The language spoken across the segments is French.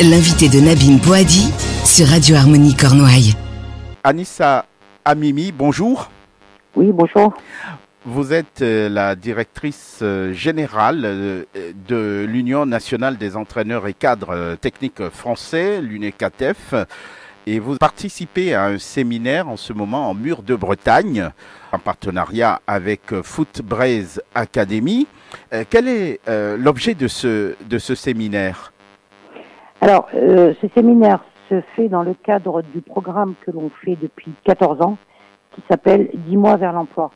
L'invité de Nabine Bouhaddi sur Radio Harmonie Cornouailles. Anissa Amimi, bonjour. Oui, bonjour. Vous êtes la directrice générale de l'Union nationale des entraîneurs et cadres techniques français, l'UNECATEF, et vous participez à un séminaire en ce moment en Mur de Bretagne, en partenariat avec Footbraze Academy. Quel est l'objet de ce séminaire ? Alors, ce séminaire se fait dans le cadre du programme que l'on fait depuis 14 ans, qui s'appelle 10 mois vers l'emploi.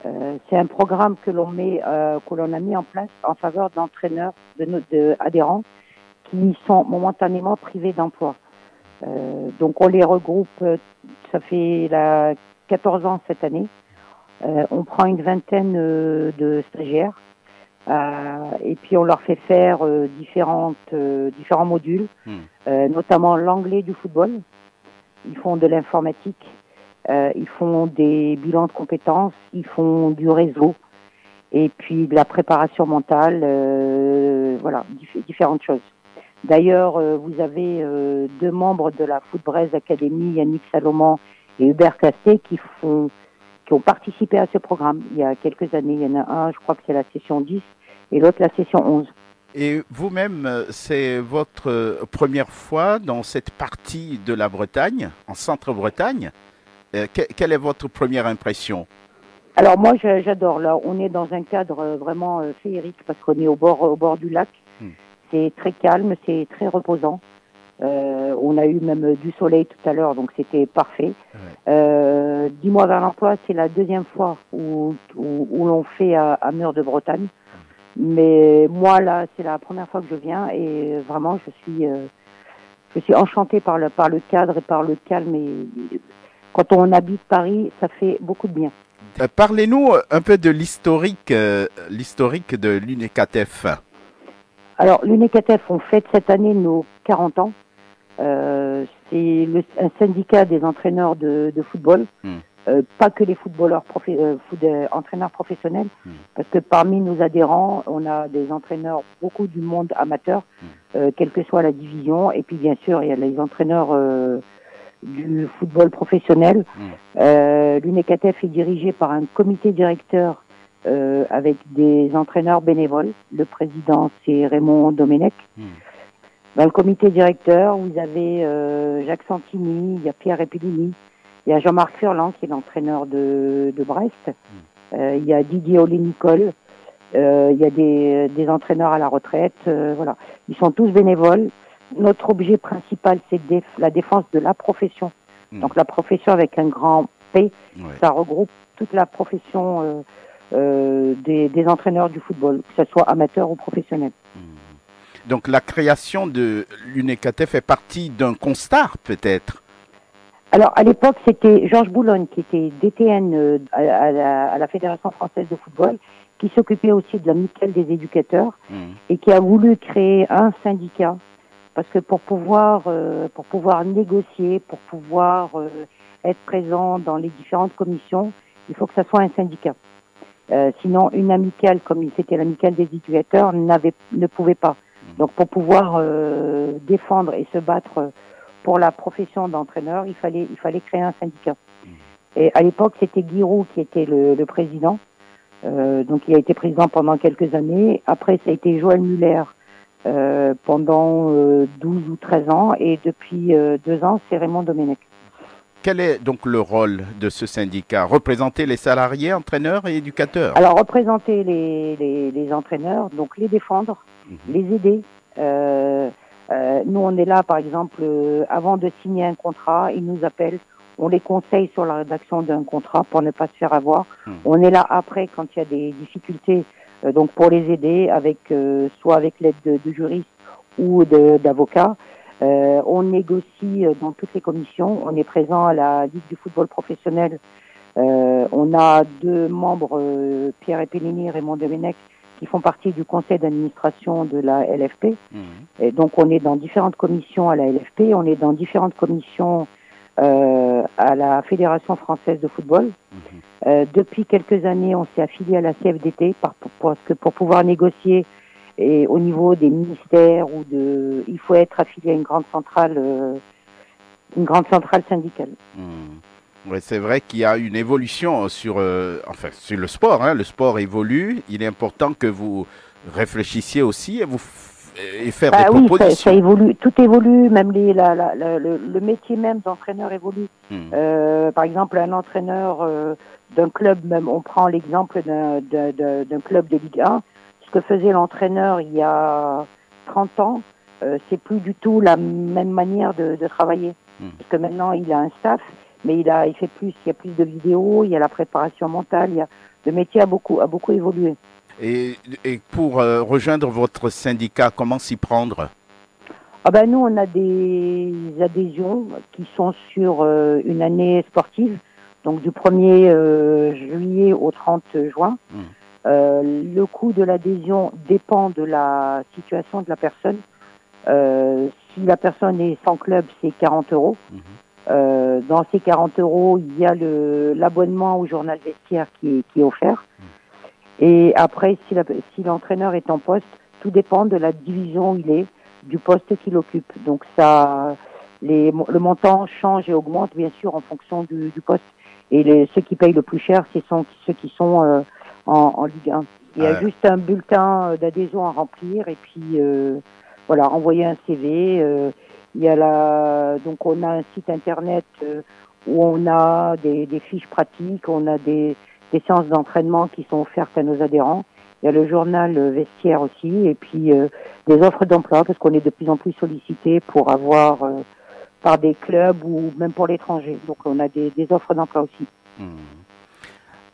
C'est un programme que l'on a mis en place en faveur d'entraîneurs, adhérents qui sont momentanément privés d'emploi. Donc on les regroupe, ça fait 14 ans cette année. On prend une vingtaine de stagiaires et puis on leur fait faire différents modules, notamment l'anglais du football. Ils font de l'informatique. Ils font des bilans de compétences, ils font du réseau et puis de la préparation mentale, voilà, différentes choses. D'ailleurs, vous avez deux membres de la Footbraze Academy, Yannick Salomon et Hubert Castet, qui ont participé à ce programme il y a quelques années. Il y en a un, je crois que c'est la session 10 et l'autre la session 11. Et vous-même, c'est votre première fois dans cette partie de la Bretagne, en Centre-Bretagne. Quelle est votre première impression ? Alors moi, j'adore. Là, on est dans un cadre vraiment féerique parce qu'on est au bord du lac. C'est très calme, c'est très reposant. On a eu même du soleil tout à l'heure, donc c'était parfait. Ouais. 10 mois vers l'emploi, c'est la deuxième fois où l'on fait à Mur de Bretagne. Mais moi, là, c'est la première fois que je viens et vraiment, je suis enchantée par le cadre et par le calme. Et quand on habite Paris, ça fait beaucoup de bien. Parlez-nous un peu de l'historique de l'UNECATEF. Alors, l'UNECATEF, on fête cette année nos 40 ans. C'est un syndicat des entraîneurs de football. Pas que les footballeurs, entraîneurs professionnels, parce que parmi nos adhérents, on a des entraîneurs, beaucoup du monde amateur, quelle que soit la division. Et puis, bien sûr, il y a les entraîneurs du football professionnel. L'UNECATEF est dirigé par un comité directeur avec des entraîneurs bénévoles. Le président, c'est Raymond Domenech. Dans le comité directeur, vous avez Jacques Santini, il y a Pierre Epellini, il y a Jean-Marc Furlan qui est l'entraîneur de Brest, il y a Didier Olé-Nicole, il y a des entraîneurs à la retraite, voilà. Ils sont tous bénévoles. Notre objet principal, c'est la défense de la profession. Donc la profession avec un grand P, ça regroupe toute la profession des entraîneurs du football, que ce soit amateur ou professionnel. Donc la création de l'UNECATEF est partie d'un constat, peut-être? Alors à l'époque, c'était Georges Boulogne qui était DTN à la Fédération française de football, qui s'occupait aussi de l'amicale des éducateurs et qui a voulu créer un syndicat. Parce que pour pouvoir négocier, pour pouvoir être présent dans les différentes commissions, il faut que ça soit un syndicat. Sinon, une amicale, comme c'était l'amicale des éducateurs, ne pouvait pas. Donc, pour pouvoir défendre et se battre pour la profession d'entraîneur, il fallait créer un syndicat. Et à l'époque, c'était Guy Roux qui était le président. Donc, il a été président pendant quelques années. Après, ça a été Joël Muller. Pendant 12 ou 13 ans et depuis 2 ans, c'est Raymond Domenech. Quel est donc le rôle de ce syndicat? Représenter les salariés, entraîneurs et éducateurs? Alors, représenter les entraîneurs, donc les défendre, les aider. Nous, on est là, par exemple, avant de signer un contrat, ils nous appellent, on les conseille sur la rédaction d'un contrat pour ne pas se faire avoir. On est là après quand il y a des difficultés, donc pour les aider avec soit avec l'aide de juristes ou d'avocats. On négocie dans toutes les commissions. On est présent à la Ligue du football professionnel. On a 2 membres, Pierre Epellini et Raymond Domenech, qui font partie du conseil d'administration de la LFP. Et donc on est dans différentes commissions à la LFP. On est dans différentes commissions à la Fédération française de football. Depuis quelques années, on s'est affilié à la CFDT parce que pour pouvoir négocier et au niveau des ministères il faut être affilié à une grande centrale syndicale. Oui, c'est vrai qu'il y a une évolution sur le sport. Hein. Le sport évolue. Il est important que vous réfléchissiez aussi et faire des propositions. Oui, ça évolue. Tout évolue. Même le métier même d'entraîneur évolue. Par exemple, un entraîneur d'un club, même on prend l'exemple d'un club de Ligue 1. Ce que faisait l'entraîneur il y a 30 ans, c'est plus du tout la même manière de travailler. Parce que maintenant, il a un staff. Mais il y a plus de vidéos, il y a la préparation mentale, le métier a beaucoup évolué. Et pour rejoindre votre syndicat, comment s'y prendre? Nous, on a des adhésions qui sont sur une année sportive, donc du 1er juillet au 30 juin. Le coût de l'adhésion dépend de la situation de la personne. Si la personne est sans club, c'est 40 €. Dans ces 40 €, il y a l'abonnement au journal vestiaire qui est offert. Et après, si l'entraîneur est en poste, tout dépend de la division où il est, du poste qu'il occupe. Donc le montant change et augmente bien sûr en fonction du poste. Et ceux qui payent le plus cher, ce sont ceux qui sont en Ligue 1. Il y a juste un bulletin d'adhésion à remplir et puis envoyer un CV. Donc on a un site internet où on a des fiches pratiques, on a des séances d'entraînement qui sont offertes à nos adhérents. Il y a le journal vestiaire aussi et puis des offres d'emploi parce qu'on est de plus en plus sollicité pour avoir par des clubs ou même pour l'étranger. Donc on a des offres d'emploi aussi.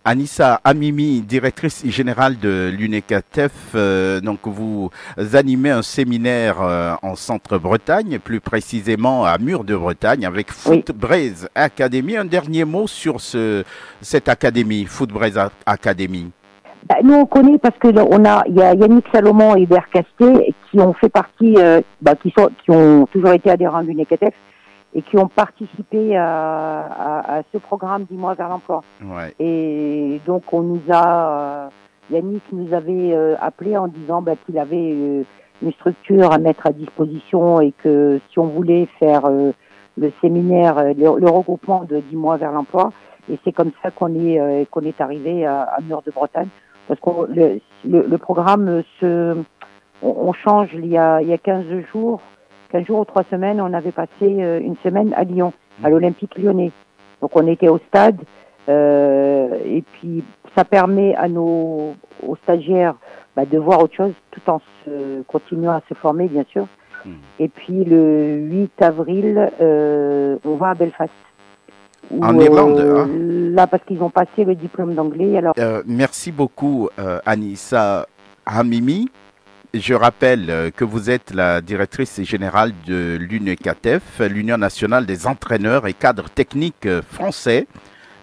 Anissa Hamimi, directrice générale de l'UNECATEF, donc vous animez un séminaire en Centre-Bretagne, plus précisément à Mur-de-Bretagne, avec Footbraze Academy. Un dernier mot sur cette académie, Footbraze Academy. Nous on connaît parce que il y a Yannick Salomon et Hubert Castet qui ont fait partie, qui ont toujours été adhérents de l'UNECATEF et qui ont participé à ce programme 10 mois vers l'emploi. Ouais. Et donc Yannick nous avait appelé en disant qu'il avait une structure à mettre à disposition et que si on voulait faire le séminaire, le regroupement de 10 mois vers l'emploi, et c'est comme ça qu'on est arrivé à Mur-de-Bretagne, parce que le programme on change il y a 15 jours ou 3 semaines, on avait passé une semaine à Lyon, à l'Olympique Lyonnais. Donc on était au stade et puis ça permet aux stagiaires de voir autre chose tout en continuant à se former bien sûr. Et puis le 8 avril, on va à Belfast. En Irlande, là parce qu'ils ont passé le diplôme d'anglais. Alors merci beaucoup Anissa Hamimi. Je rappelle que vous êtes la directrice générale de l'UNECATEF, l'Union nationale des entraîneurs et cadres techniques français.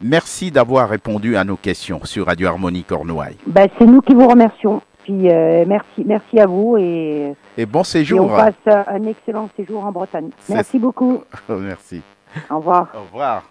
Merci d'avoir répondu à nos questions sur Radio Harmonie Cornouailles. C'est nous qui vous remercions. Puis merci à vous et bon séjour. Et on passe un excellent séjour en Bretagne. Merci beaucoup. Merci. Au revoir. Au revoir.